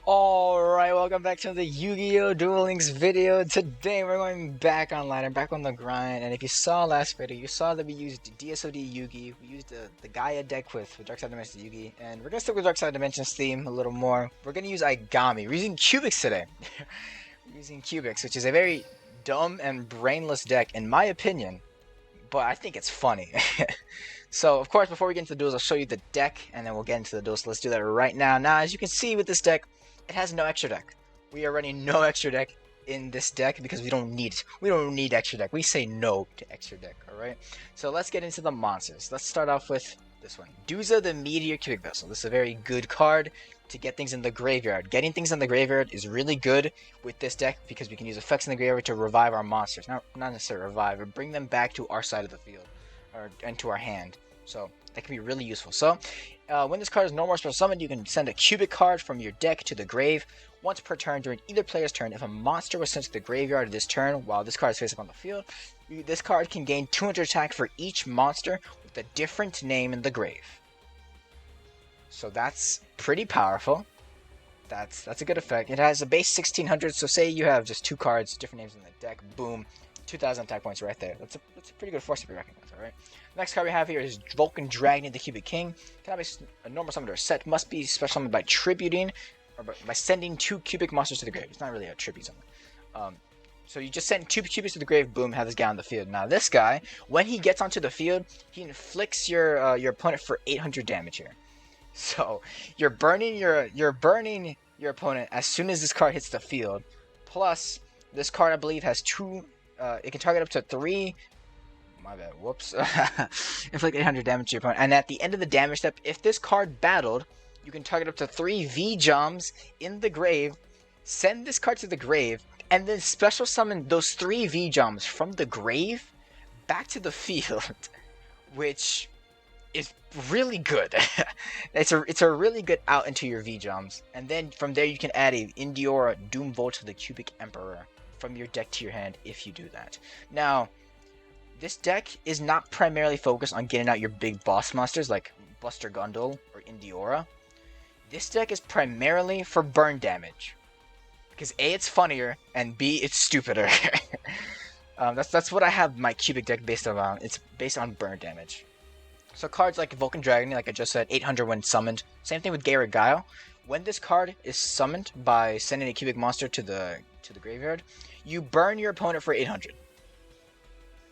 Alright, welcome back to the Yu-Gi-Oh! Duel Links video. Today we're going back online and back on the grind. And if you saw last video, you saw that we used DSOD Yugi. We used the Gaia deck with Dark Side Dimensions Yugi. And we're going to stick with Dark Side Dimensions theme a little more. We're going to use Aigami. We're using Cubics today. We're using Cubics, which is a very dumb and brainless deck in my opinion. But I think it's funny. So, of course, before we get into the duels, I'll show you the deck, and then we'll get into the duels. So let's do that right now. Now, as you can see with this deck, it has no extra deck. We are running no extra deck in this deck because we don't need it. We don't need extra deck. We say no to extra deck, alright? So let's get into the monsters. Let's start off with this one. Duza the Meteor Cubic Vessel. This is a very good card to get things in the graveyard. Getting things in the graveyard is really good with this deck because we can use effects in the graveyard to revive our monsters. Not necessarily revive, but bring them back to our side of the field. And to our hand. So that can be really useful. So when this card is no more special summoned, you can send a cubic card from your deck to the grave once per turn during either player's turn. If a monster was sent to the graveyard this turn while this card is face up on the field, this card can gain 200 attack for each monster with a different name in the grave. So that's pretty powerful. That's a good effect. It has a base 1600, so say you have just two cards, different names in the deck, boom. 2,000 attack points right there. That's a pretty good force to be reckoned with, alright? Next card we have here is Vulcan Dragon, the Cubic King. Cannot be a normal summoned or set. Must be special summoned by tributing, or by sending two cubic monsters to the grave. It's not really a tribute summon. So you just send two cubics to the grave, boom, have this guy on the field. Now this guy, when he gets onto the field, he inflicts your opponent for 800 damage here. So you're burning your opponent as soon as this card hits the field. Plus, this card I believe has two. It can target up to 3. My bad. Whoops. Inflict 800 damage to your opponent. And at the end of the damage step, if this card battled, you can target up to 3 V-Joms in the grave, send this card to the grave, and then special summon those 3 V-Joms from the grave back to the field, which is really good. it's a really good out into your V-Joms. And then from there you can add a Indiora Doomvolt to the Cubic Emperor from your deck to your hand if you do that. Now, this deck is not primarily focused on getting out your big boss monsters like Buster Gundle or Indiora. This deck is primarily for burn damage. Because A, it's funnier, and B, it's stupider. That's what I have my cubic deck based on. It's based on burn damage. So cards like Vulcan Dragon, like I just said, 800 when summoned. Same thing with Gary Guile. When this card is summoned by sending a cubic monster to the graveyard, you burn your opponent for 800.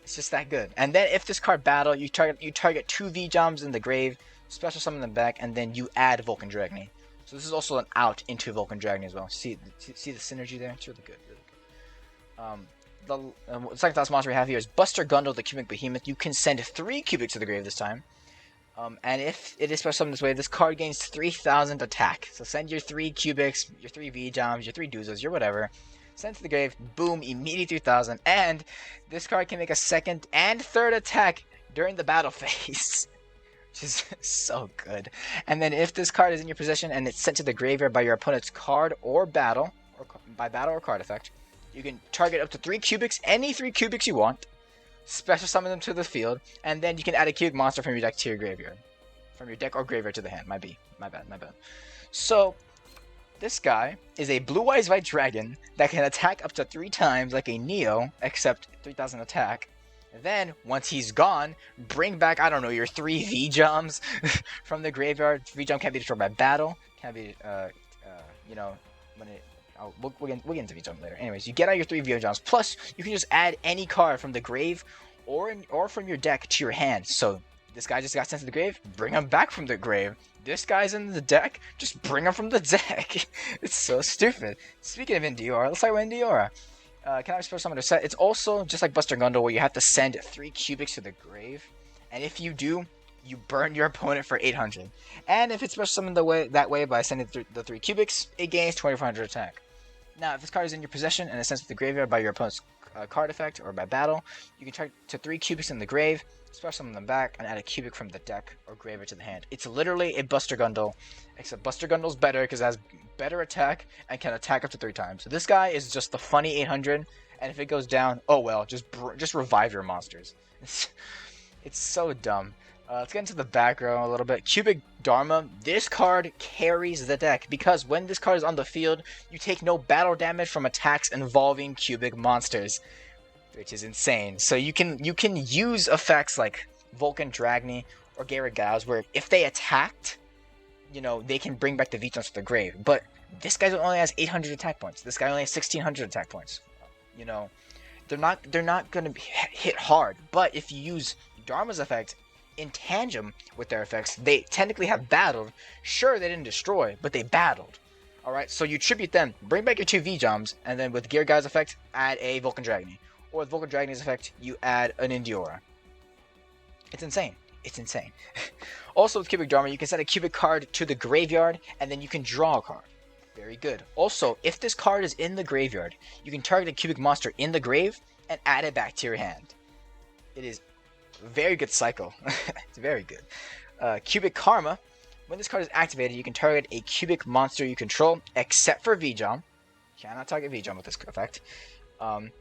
It's just that good. And then if this card battle, you target 2 V-Joms in the grave, special summon them back, and then you add Vulcan Dragon. So this is also an out into Vulcan Dragon as well. See the synergy there? It's really good, really good. The second last monster we have here is Buster Gundle, the Cubic Behemoth. You can send 3 cubics to the grave this time. And if it is special summoned this way, this card gains 3,000 attack. So send your 3 cubics, your 3 V-Joms, your 3 Duzas, your whatever. Send to the grave, boom, immediately 3,000. And this card can make a second and third attack during the battle phase. Which is so good. And then if this card is in your possession and it's sent to the graveyard by your opponent's card or battle, or by battle or card effect, you can target up to 3 cubics, any 3 cubics you want, special summon them to the field, and then you can add a cubic monster from your deck to your graveyard. From your deck or graveyard to the hand. My bad. So, this guy is a Blue Eyes White Dragon that can attack up to 3 times like a Neo, except 3,000 attack. And then, once he's gone, bring back, I don't know, your 3 V-Joms from the graveyard. V-Jom can't be destroyed by battle. Can't be, you know, when it... Oh, we'll get into V-Jom later. Anyways, you get out your 3 V-Joms. Plus, you can just add any card from the grave or from your deck to your hand. So, this guy just got sent to the grave, bring him back from the grave. This guy's in the deck, just bring him from the deck. It's so stupid. Speaking of Indiora, let's talk about Indiora. Can I special summon a set? It's also just like Buster Gundle where you have to send 3 cubics to the grave. And if you do, you burn your opponent for 800. And if it's special summoned that way by sending the 3 cubics, it gains 2,400 attack. Now, if this card is in your possession and it's sent to the graveyard by your opponent's card effect or by battle, you can target to 3 cubics in the grave, special summon them back, and add a cubic from the deck or graveyard to the hand. It's literally a Buster Gundle, except Buster Gundle's better because it has better attack and can attack up to 3 times. So this guy is just the funny 800, and if it goes down, oh well, just revive your monsters. It's so dumb. Let's get into the background a little bit. Cubic Dharma, this card carries the deck because when this card is on the field, you take no battle damage from attacks involving cubic monsters, which is insane. So you can use effects like Vulcan Dragny or Garrett Giles where if they attacked, they can bring back the V-Trumps to the grave. But this guy only has 800 attack points. This guy only has 1600 attack points. They're not gonna hit hard. But if you use Dharma's effect in tandem with their effects, they technically have battled. Sure, they didn't destroy, but they battled. Alright, so you tribute them, bring back your 2 V-Jumps, and then with Gear Guy's effect, add a Vulcan Dragny. Or with Vulcan Dragny's effect, you add an Indiora. It's insane. It's insane. Also with Cubic Dharma, you can send a Cubic card to the graveyard, and then you can draw a card. Very good. Also, if this card is in the graveyard, you can target a Cubic monster in the grave, and add it back to your hand. It is a very good cycle. It's very good. Cubic Karma. When this card is activated, you can target a Cubic monster you control, except for V-Jump. Cannot target V-Jump with this effect. And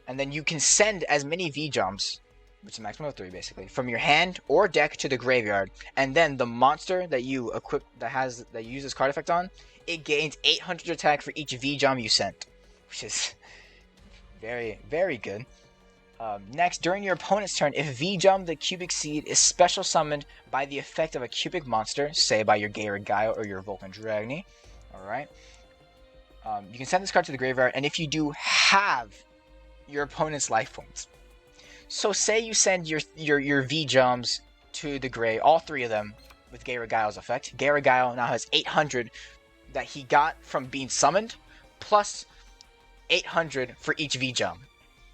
then you can send as many V-Jumps, which is a maximum of 3 basically, from your hand or deck to the graveyard. And then the monster that you equip that you use this card effect on, it gains 800 attack for each V-Jump you sent, which is very, very good. Next, during your opponent's turn, if V-Jump the Cubic Seed is special summoned by the effect of a Cubic monster, say by your Garrett Gaia or your Vulcan Dragny, alright, you can send this card to the graveyard, and if you do, have your opponent's life points. So say you send your V-Jumps to the grave, all 3 of them, with Garrett Gaia's effect. Garrett Gaia now has 800 that he got from being summoned, plus 800 for each V-Jump.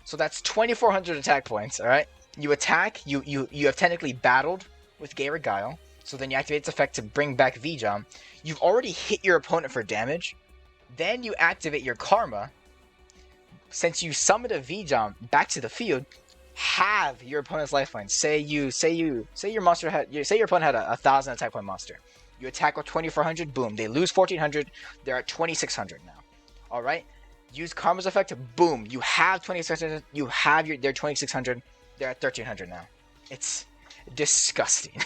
So that's 2400 attack points, alright? You attack, you have technically battled with Garrett Gaia, so then you activate its effect to bring back V-Jump. You've already hit your opponent for damage, then you activate your Karma. Since you summoned a V-Jump back to the field, have your opponent's life points. Say your opponent had a 1000 attack point monster. You attack with 2400, boom, they lose 1400, they're at 2600 now. Alright? Use Karma's effect, boom, you have 2600, you have their 2600, they're at 1300 now. It's disgusting.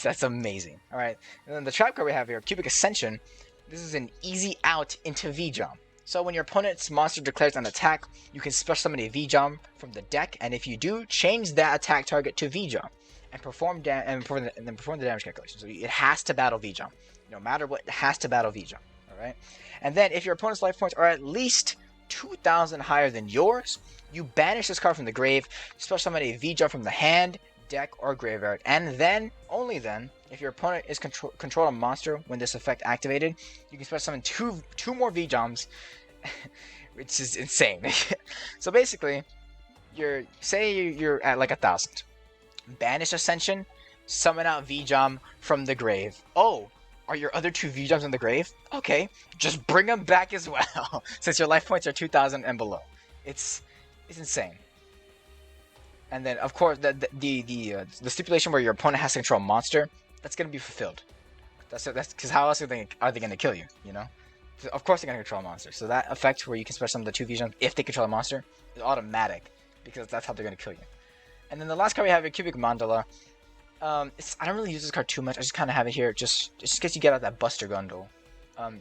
That's amazing. Alright, and then the trap card we have here, Cubic Ascension. This is an easy out into V-Jump. So when your opponent's monster declares an attack, you can special summon a V-Jump from the deck, and if you do, change that attack target to V-Jump and perform the damage calculation. So it has to battle V-Jump. No matter what, it has to battle V-Jump. Alright? And then if your opponent's life points are at least 2,000 higher than yours, you banish this card from the grave, special summon a V-Jump from the hand, deck, or graveyard. And then, only then, if your opponent is control a monster when this effect activated, you can special summon two more V-Jumps, which is insane. So basically, say you're at like 1,000. Banish Ascension, summon out V-Jump from the grave. Oh, are your other 2 V-Jumps in the grave? Okay, just bring them back as well, since your life points are 2,000 and below. It's insane. And then, of course, the stipulation where your opponent has to control a monster, that's gonna be fulfilled. That's because how else are they gonna kill you? Of course they're gonna control a monster. So that effect where you can special summon the 2 V-Jumps if they control a monster is automatic, because that's how they're gonna kill you. And then the last card we have is Cubic Mandala. I don't really use this card too much. I just kind of have it here just in case you get out that Buster Gundle.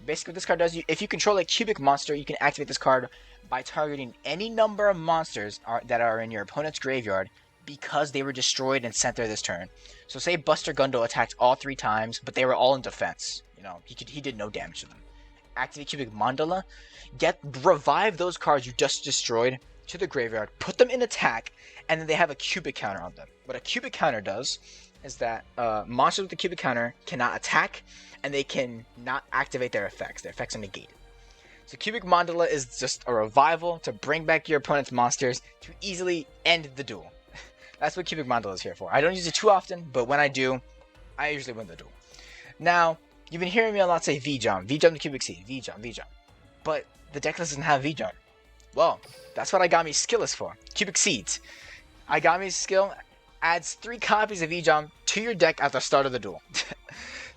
Basically, what this card does, if you control a Cubic monster, you can activate this card by targeting any number of monsters that are in your opponent's graveyard because they were destroyed and sent there this turn. So say Buster Gundle attacked all 3 times, but they were all in defense. He did no damage to them. Activate Cubic Mandala, revive those cards you just destroyed to the graveyard, put them in attack, and then they have a Cubic counter on them. What a Cubic counter does is that monsters with the Cubic counter cannot attack, and they can not activate their effects. Their effects are negated. So Cubic Mandala is just a revival to bring back your opponent's monsters to easily end the duel. That's what Cubic Mandala is here for. I don't use it too often, but when I do, I usually win the duel. Now, you've been hearing me a lot say V-Jump. V-Jump the Cubic Seed. V-Jump, V-Jump. But the deck list doesn't have V-Jump. Well, that's what Igami's skill is for. Cubic Seeds. Igami's skill adds 3 copies of V-Jump to your deck at the start of the duel.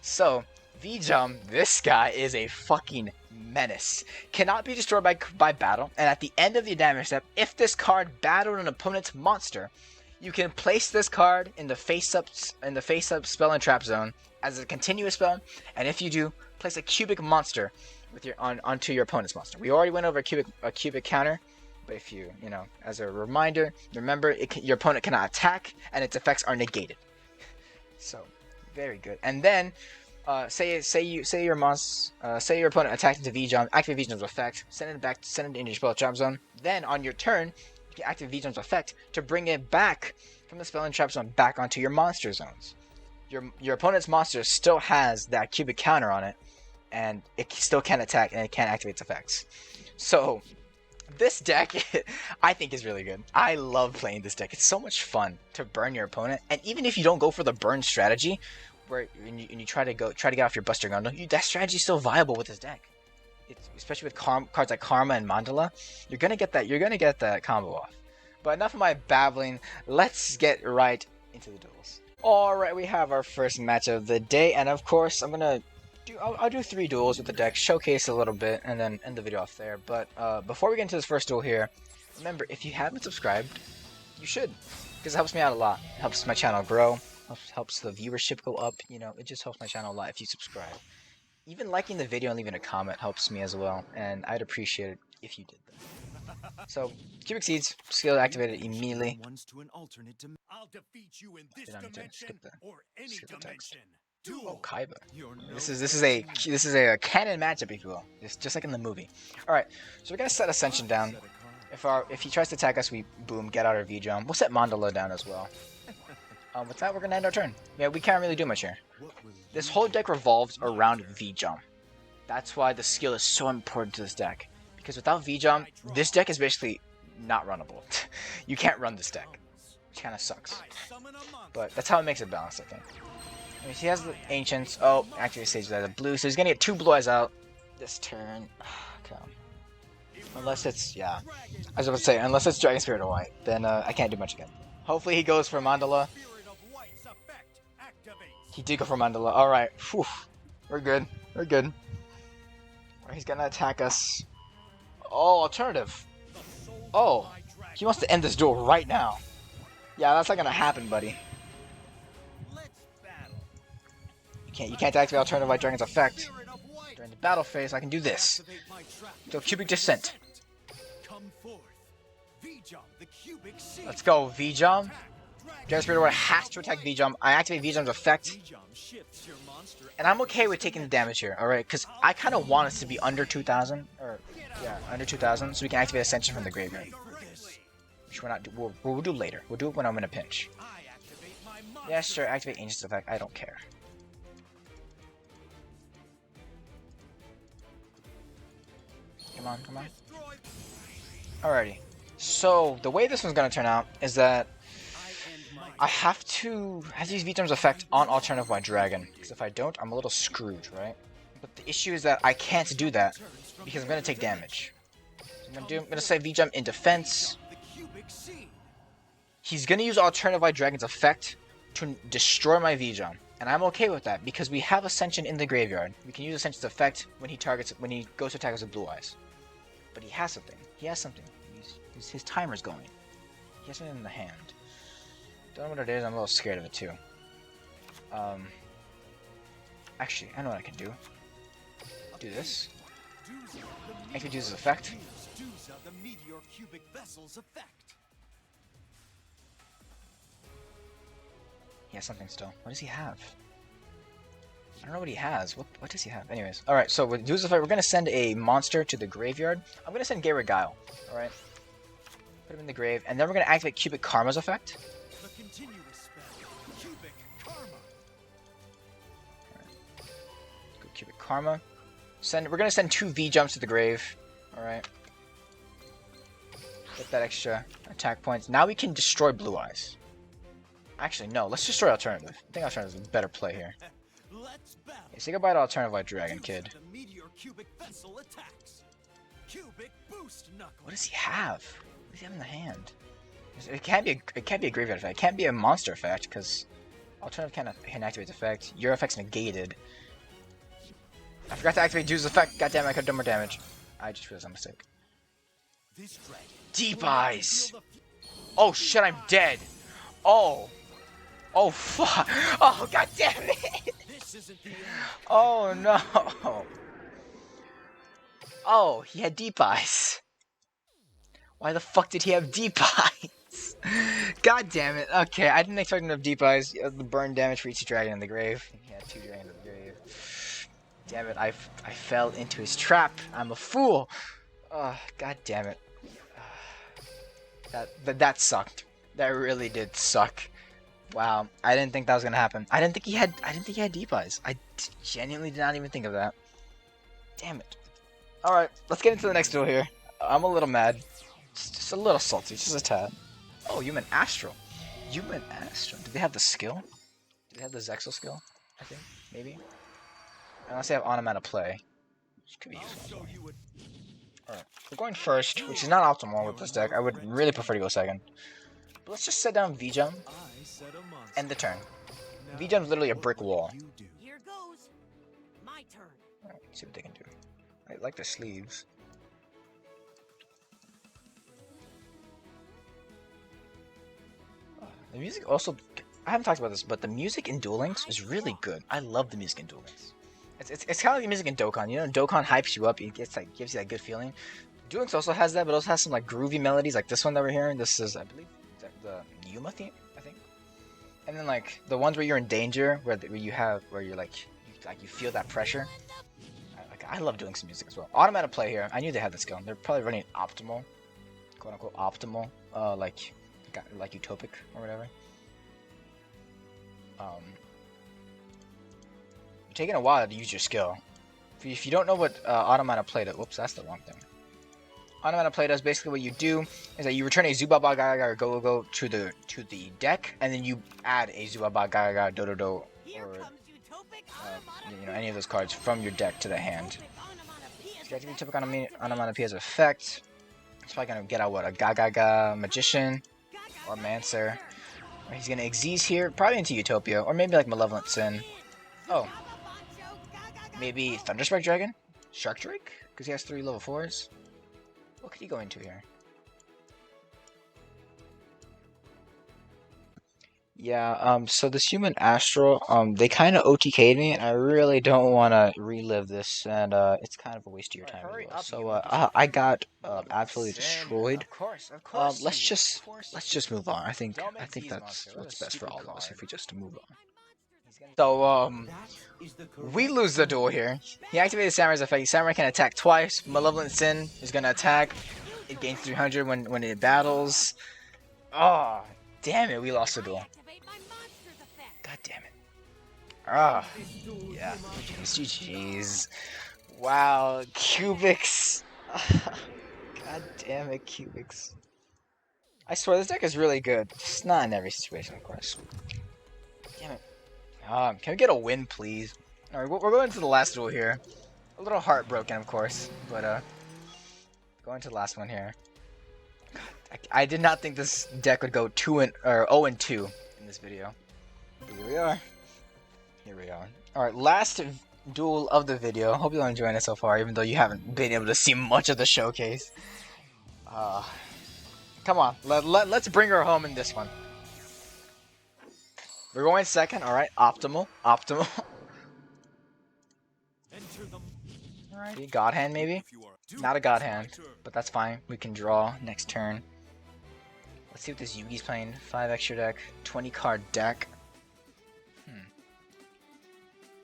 So, V-Jump, this guy is a fucking menace. Cannot be destroyed by battle, and at the end of the damage step, if this card battled an opponent's monster, You can place this card in the face-up spell and trap zone as a continuous spell, and if you do, place a cubic monster with your onto your opponent's monster. We already went over a cubic counter, but if you as a reminder, remember your opponent cannot attack and its effects are negated. So very good. And then say your opponent attacked into V-Jump, activate V-Jump's effect, send it into your spell trap zone. Then on your turn, you can activate V-Jump's effect to bring it back from the spell and trap zone back onto your monster zones. Your opponent's monster still has that cubic counter on it, and it still can attack and it can activate its effects. So this deck, I think, is really good. I love playing this deck. It's so much fun to burn your opponent, and even if you don't go for the burn strategy, where you try to get off your Buster Gundam, that strategy is still viable with this deck. Especially with cards like Karma and Mandala, you're gonna get that combo off. But enough of my babbling. Let's get right into the duels. All right, we have our first match of the day, and of course, I'll do 3 duels with the deck, showcase a little bit, and then end the video off there. But before we get into this first duel here, remember, if you haven't subscribed, you should, because it helps me out a lot. It helps my channel grow, helps the viewership go up. It just helps my channel a lot if you subscribe. Even liking the video and leaving a comment helps me as well, and I'd appreciate it if you did that. So, Cubic Seeds, skill activated immediately. I'll defeat you in this dimension or any dimension. Oh, Kaiba. This is a canon matchup, if you will. It's just like in the movie. All right, so we're gonna set Ascension down. If he tries to attack us, we boom, get out our V-Jump. We'll set Mandala down as well. With that, we're gonna end our turn. Yeah, we can't really do much here. This whole deck revolves around V-Jump. That's why the skill is so important to this deck. Because without V-Jump, this deck is basically not runnable. You can't run this deck. It kind of sucks. But that's how it makes it balanced, I think. I mean, he has the Ancients. Oh, activate Sage as a blue. So he's gonna get 2 blue eyes out this turn. Come. Unless it's, yeah. I was about to say, unless it's Dragon Spirit or White. Then I can't do much again. Hopefully he goes for Mandala. He did go for Mandala. Alright. We're good. We're good. He's gonna attack us. Oh, alternative. Oh. He wants to end this duel right now. Yeah, that's not gonna happen, buddy. You can't activate Alternative White Dragon's effect. During the battle phase, I can do this. So Cubic Descent. Let's go, V-Jump. Dragon Spirit Warrior has to attack V-Jump. I activate V-Jump's effect. And I'm okay with taking the damage here, alright? Because I kind of want us to be under 2,000. Or, yeah, under 2,000. So we can activate Ascension from the graveyard. Which we're not we'll do later. We'll do it when I'm in a pinch. Yeah, sure, activate Ancient's effect. I don't care. Come on, come on. Alrighty. So, the way this one's gonna turn out is that I have to use V-Jump's effect on Alternative White Dragon. Because if I don't, I'm a little screwed, right? But the issue is that I can't do that because I'm gonna take damage. So I'm gonna say V-Jump in defense. He's gonna use Alternative White Dragon's effect to destroy my V-Jump. And I'm okay with that because we have Ascension in the graveyard. We can use Ascension's effect when he goes to attack us with Blue Eyes. But he has something. He has something. His timer's going. He has something in the hand. Don't know what it is. I'm a little scared of it too. Actually, I know what I can do. Do this. I can use his effect. He has something still. What does he have? I don't know what he has. What does he have? Anyways. Alright, so with Duel's effect, we're going to send a monster to the graveyard. I'm going to send Gary Guile. Alright. Put him in the grave. And then we're going to activate Cubic Karma's effect. Go Cubic Karma. We're going to send 2 V-Jumps to the grave. Alright. Get that extra attack points. Now we can destroy Blue Eyes. Actually, no. Let's destroy Alternative. I think Alternative is a better play here. Okay, say goodbye to Alternative White Dragon, kid. What does he have? What does he have in the hand? It can't be a graveyard effect. It can't be a monster effect because Alternative can activate the effect. Your effect's negated. I forgot to activate Duel's effect. God damn it, I could have done more damage. I just realized I'm a mistake. Deep Eyes. Oh shit, I'm dead. Oh! Oh fuck! Oh god damn it! This isn't the end. Oh no! Oh, he had deep eyes. Why the fuck did he have deep eyes? God damn it. Okay, I didn't expect him to have deep eyes. The burn damage for each dragon in the grave. He had 2 dragons in the grave. Damn it, I fell into his trap. I'm a fool. God damn it. That sucked. That really did suck. Wow, I didn't think that was gonna happen. I didn't think he had deep eyes. I genuinely did not even think of that. Damn it. All right, let's get into the next duel here. I'm a little mad, just a little salty, just a tad. Oh, Human Astral. Human Astral. Do they have the skill? Do they have the Zexal skill? I think maybe. Unless they have Onomata Play, which could be useful. Alright, we're going first, which is not optimal with this deck. I would really prefer to go second. But let's just set down V-Jump, end the turn. V-Jump's literally a brick wall. Here goes. My turn. Alright, let's see what they can do. I like the sleeves. The music also, I haven't talked about this, but the music in Duel Links is really good. I love the music in Duel Links. It's kind of like the music in Dokkan. You know, Dokkan hypes you up. It gives you that good feeling. Duel Links also has that, but also has some like groovy melodies, like this one that we're hearing. This is, I believe, the Yuma theme, I think. And then like the ones where you're in danger, where you feel that pressure. I love doing some music as well. Automatic play here. I knew they had the skill. They're probably running optimal, quote unquote optimal, like utopic or whatever. You're taking a while to use your skill. If you don't know what automatic play does, whoops, that's the wrong thing. Automatic play does basically what you do is that you return a Zubaba Gaga or Go to the deck, and then you add a Zubaba Gaga Dododo or any of those cards from your deck to the hand. So you activate Utopic Onomatopoeia as effect. It's probably gonna get out what, a Gaga Magician or Mancer. He's gonna Xyz here, probably into Utopia, or maybe like Malevolent Sin. Oh, maybe Thunderstrike Dragon, Shark Drake, because he has 3 level 4s. What could he go into here? Yeah, so this Human Astral, they kind of OTK'd me, and I really don't want to relive this, and it's kind of a waste of your time as well. So I got absolutely destroyed. Let's just move on. I think that's what's best for all of us if we just move on. So we lose the duel here. He activated Samurai's effect. Samurai can attack twice. Malevolent Sin is gonna attack. It gains 300 when it battles. Oh, damn it! We lost the duel. God damn it. Ah, yeah. GG's. Wow, Cubics. God damn it, Cubics. I swear, this deck is really good. Just not in every situation, of course. Damn it. Can we get a win, please? Alright, we're going to the last duel here. A little heartbroken, of course, but going to the last one here. God, I did not think this deck would go 0-2 in this video. But here we are. Here we are. Alright, last duel of the video. Hope you're enjoying it so far, even though you haven't been able to see much of the showcase. Come on, let's bring her home in this one. We're going second, alright. Optimal. Alrighty, God Hand maybe? Not a God Hand, but that's fine. We can draw next turn. Let's see what this Yugi's playing. 5 extra deck, 20 card deck.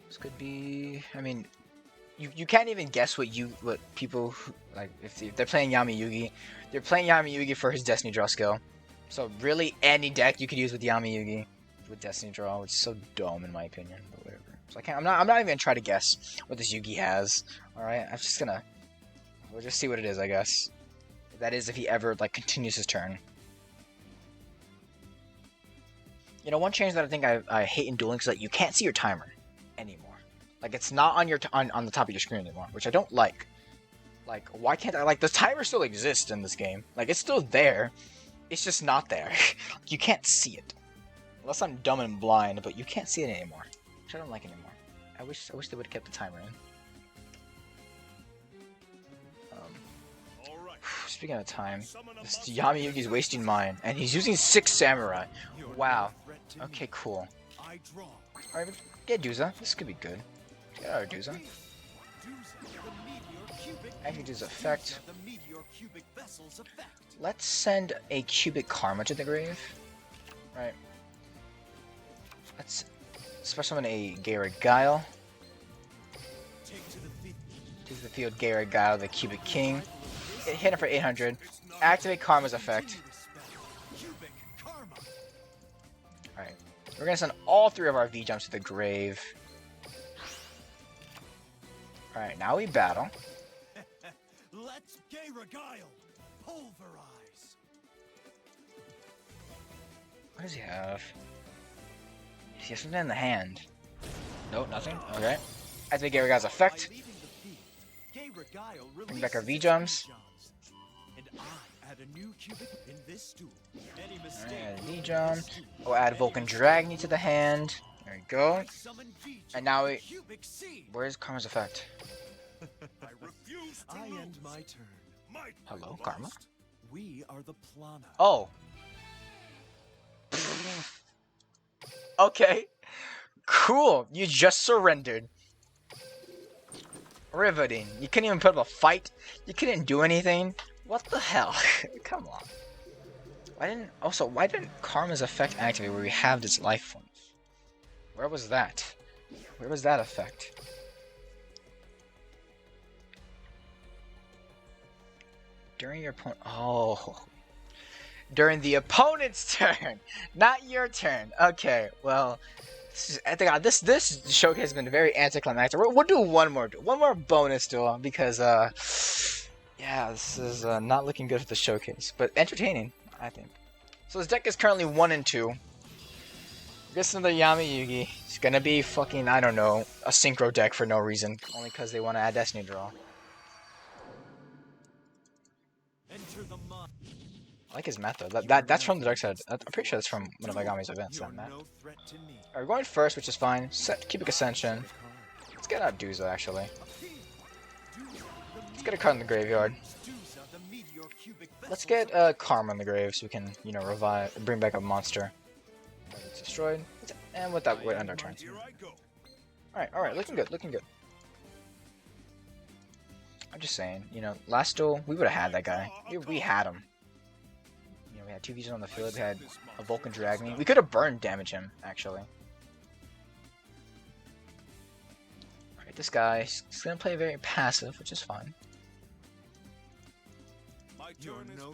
This could be, I mean, you can't even guess what people like if they're playing Yami Yugi. They're playing Yami Yugi for his Destiny Draw skill. So really any deck you could use with Yami Yugi with Destiny Draw, which is so dumb in my opinion, but whatever. So I'm not even gonna try to guess what this Yugi has. Alright, we'll just see what it is, I guess. That is if he ever like continues his turn. You know, one change that I think I hate in Duel Links is that you can't see your timer anymore. Like it's not on your on the top of your screen anymore, which I don't like. Like why can't I, like the timer still exists in this game. Like it's still there. It's just not there. You can't see it. Unless I'm dumb and blind, but you can't see it anymore. Which I don't like anymore. I wish they would have kept the timer in. speaking of time, this Yami Yugi's wasting mine, and he's using 6 samurai. Wow. Okay, cool. Alright, get Duza. This could be good. Get our Duza. Duza's effect. Let's send a cubic karma to the grave. Right. Let's special summon a Garrett Guile. To the field, Garrett Guile, the cubic king. Hit him for 800. Activate Karma's effect. Alright. We're gonna send all 3 of our V-jumps to the grave. Alright, now we battle. Let's Gi-Guile pulverize. What does he have? He has something in the hand. Nope, nothing. Okay. Activate Garrett Guile's effect. Bring back our V-jumps. Alright, V-jump. We'll add Vulcan Dragony to the hand. There we go. And now we... Where's Karma's effect? I end my turn. Hello, Karma? We are the Plana. Oh. Okay. Cool. You just surrendered. Riveting. You couldn't even put up a fight. You couldn't do anything. What the hell? Come on. Why didn't Karma's effect activate where we have its life forms? Where was that? Where was that effect? During your opponent. Oh. During the opponent's turn, not your turn. Okay, well, this showcase has been very anticlimactic. We'll do one more bonus duel because yeah, this is not looking good for the showcase, but entertaining, I think. So this deck is currently 1 and 2. This is the Yami Yugi. It's gonna be fucking, I don't know, a synchro deck for no reason, only because they want to add Destiny Draw. I like his method. That's from the dark side. I'm pretty sure that's from one of Agami's events. That map. Alright, we're going first, which is fine. Set Cubic Ascension. Let's get out Duza actually. Let's get a card in the graveyard. Let's get Karma in the grave so we can, you know, bring back a monster. It's destroyed. And with that, we're end our turn. Alright, looking good, looking good. I'm just saying, you know, last duel, we would have had that guy. We had him. You know, we had 2 V's on the field, we had a Vulcan Dragony. We could have burned damage him, actually. Alright, this guy, he's gonna play very passive, which is fine.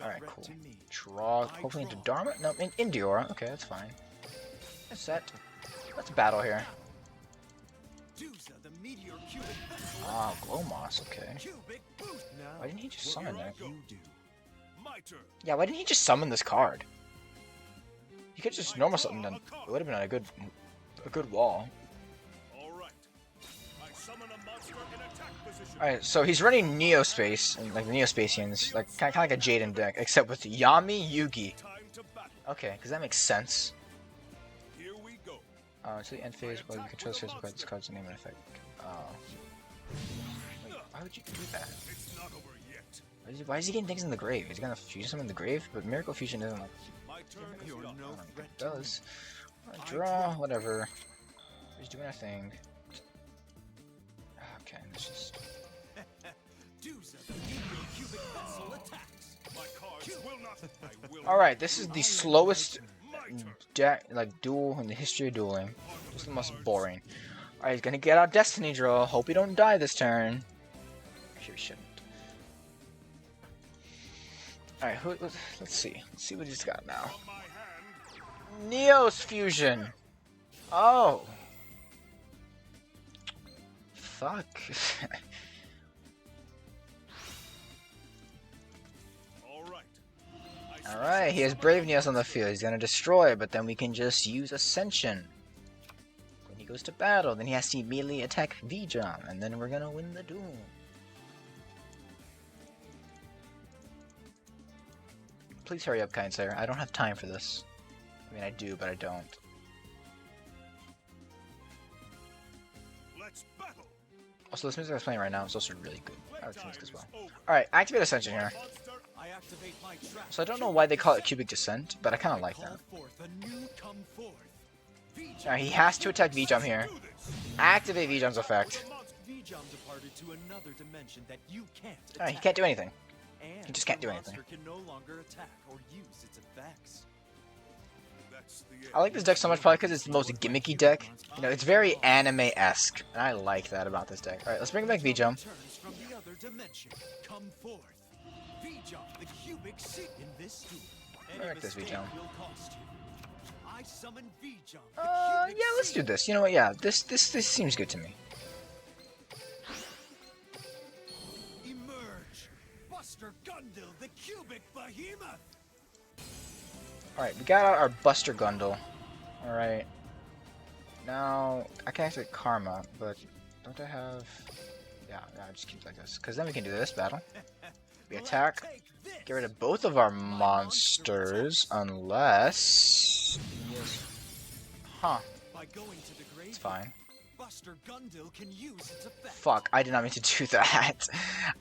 Alright, cool. Draw, hopefully into Dharma? No, in Diora. Okay, that's fine. That's set. Let's battle here. Ah, Glomoss, okay. Why didn't he just summon that? Yeah, why didn't he just summon this card? He could just normal summon them. It would have been a good wall. Alright, so he's running Neospace, and like the Neospatians, like kind of like a Jaden deck, except with Yami Yugi. Okay, because that makes sense. To the end phase, while you control the series of cards, this card's name and effect. Wait, why would you do that? Why is he getting things in the grave? He's gonna fuse them in the grave? But Miracle Fusion isn't like... It does. Draw, whatever. He's doing a thing. Okay, let's just... Alright, this is the slowest duel in the history of dueling. Just the most boring. Alright, he's gonna get out Destiny Draw. Hope we don't die this turn. Actually, we shouldn't. Alright, let's see. Let's see what he's got now. Neos Fusion! Oh! Fuck. Alright, he has Brave Neos on the field. He's gonna destroy, but then we can just use Ascension. When he goes to battle, then he has to immediately attack V-Jump, and then we're gonna win the duel. Please hurry up, kind sir. I don't have time for this. I mean, I do, but I don't. Also, this music I'm playing right now is also really good. I would think as well. Alright, activate Ascension here. So I don't know why they call it Cubic Descent, but I kind of like that. Now he has to attack V-Jump here. Activate V-Jump's effect. Alright, he can't do anything. He just can't do anything. I like this deck so much probably because it's the most gimmicky deck. You know, it's very anime-esque, and I like that about this deck. Alright, let's bring back V-Jump. I like this V-Jump. Yeah, let's do this. You know what? Yeah, this seems good to me. Alright, we got out our Buster Gundle. Alright. Now, I can activate Karma, but don't I have... Yeah, I just keep it like this. Because then we can do this battle. We attack. Get rid of both of our monsters, unless... Huh. It's fine. Fuck, I did not mean to do that.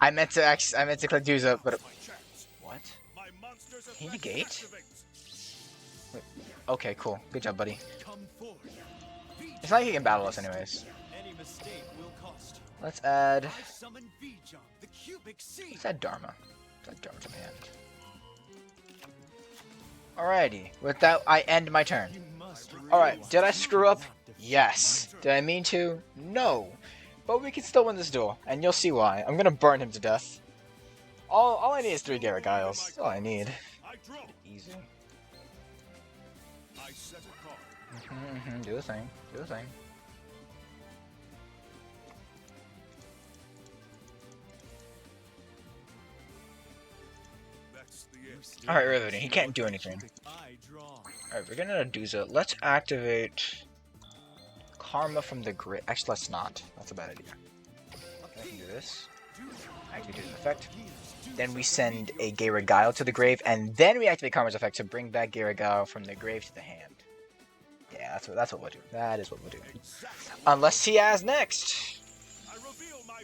I meant to click use up, but... What? Can you negate? Wait. Okay, cool. Good job, buddy. It's not like he can battle us anyways. Let's add... Let's add Dharma. Let's add Dharma to my hand. Alrighty. With that, I end my turn. Alright, did I screw up? Yes. Did I mean to? No. But we can still win this duel, and you'll see why. I'm gonna burn him to death. All I need is 3 Gi-Ohs. That's all I need. Easy. Do the thing. Do the thing. Alright, Riveting. He can't do anything. Alright, we're gonna do so. Let's activate Karma from the grid. Actually, let's not. That's a bad idea. I can do this. Activate his effect. Then we send a Gi-Ohd to the grave, and then we activate Karma's effect to bring back Gi-Ohd from the grave to the hand. Yeah, that's what we'll do. That is what we'll do. Unless he has next.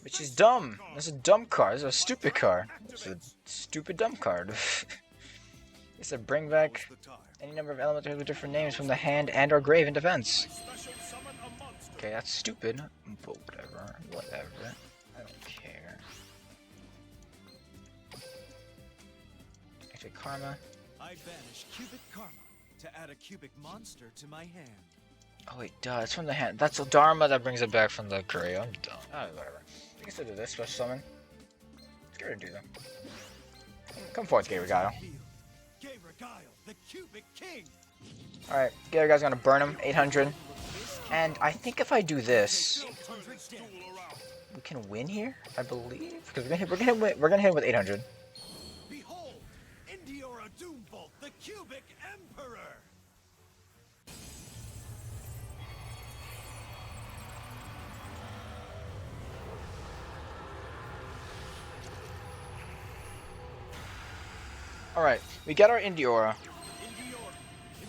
Which is dumb. That's a dumb card. It's a stupid card. It's a stupid dumb card. It's a bring back any number of elements with different names from the hand and or grave in defense. Okay, that's stupid. But whatever. Whatever. I don't care. Activate Karma. I banish cubic Karma to add a cubic monster to my hand. Oh wait, duh, it's from the hand. That's a Dharma that brings it back from the grave. I'm dumb. Oh, whatever. We can still do this, special summon. Let's get ready to do that. Come forth, Gi-Ohd. Alright, Gi-Oh's gonna burn him, 800. And I think if I do this, we can win here, I believe. Because we're gonna hit with 800. Behold, Indiora Doombolt, the Cubic Emperor. Alright, we get our Indiora.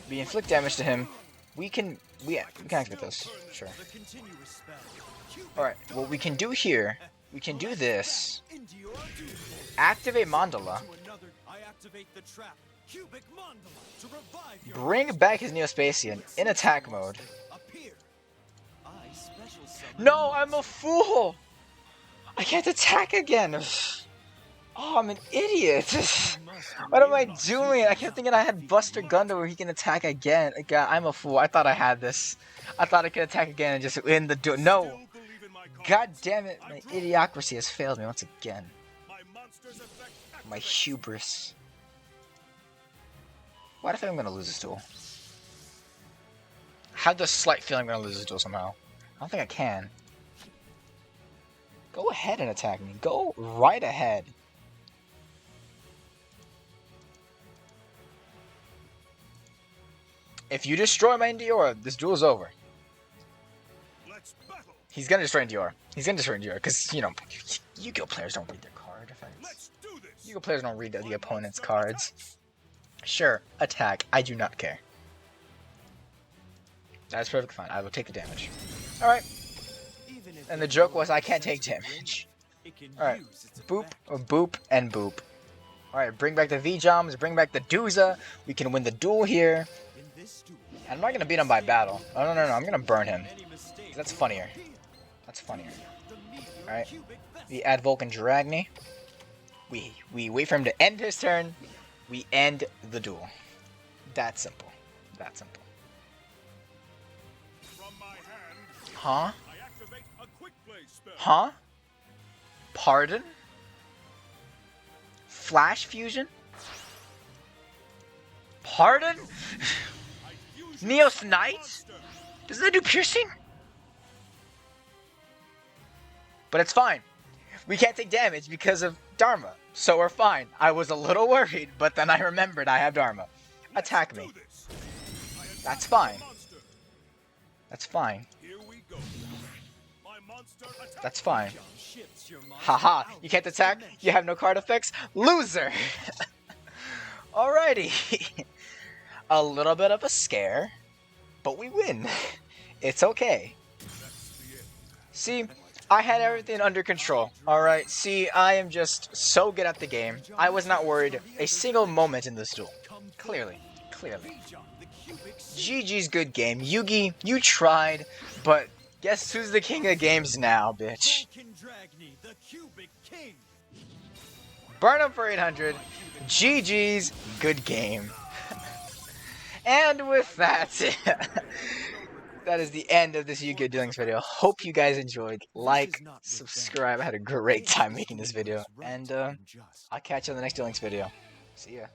We inflict damage to him. We can activate this. Sure. Alright, what we can do here, we can do this. Activate Mandala. Bring back his Neospacian in attack mode. No, I'm a fool! I can't attack again! Oh, I'm an idiot! What am I doing? I kept thinking I had Buster Gundle where he can attack again. God, I'm a fool. I thought I had this. I thought I could attack again and just win the duel. No! God damn it, my idiocracy has failed me once again. My hubris. What if I'm gonna lose this duel? I have the slight feeling I'm gonna lose this duel somehow. I don't think I can. Go ahead and attack me. Go right ahead. If you destroy my Indiora, this duel is over. He's gonna destroy Indiora. He's gonna destroy Indiora, because, you know, Yu-Gi-Oh players don't read their card effects. Yu-Gi-Oh players don't read the opponent's cards. Sure, attack. I do not care. That's perfectly fine. I will take the damage. Alright. And the joke was I can't take damage. Alright, boop, boop, and boop. Alright, bring back the V-Joms, bring back the Duza. We can win the duel here. And I'm not going to beat him by battle. Oh, no, I'm going to burn him. That's funnier. That's funnier. Alright, we add Vulcan Dragny. We wait for him to end his turn. We end the duel. That simple. That simple. Huh? Huh? Pardon? Flash fusion? Pardon? Neos Knight? Doesn't that do piercing? But it's fine. We can't take damage because of Dharma, so we're fine. I was a little worried, but then I remembered I have Dharma. Attack me. That's fine. That's fine. That's fine. Haha, you can't attack? You have no card effects? Loser! Alrighty. A little bit of a scare, but we win. It's okay. See, I had everything under control. Alright, see, I am just so good at the game. I was not worried a single moment in this duel. Clearly. GG's good game. Yugi, you tried, but guess who's the king of games now, bitch? Burn him for 800. GG's good game. And with that, that is the end of this Gi-OhDuel Links video. Hope you guys enjoyed. Like, subscribe. I had a great time making this video. And I'll catch you on the next Duel Links video. See ya.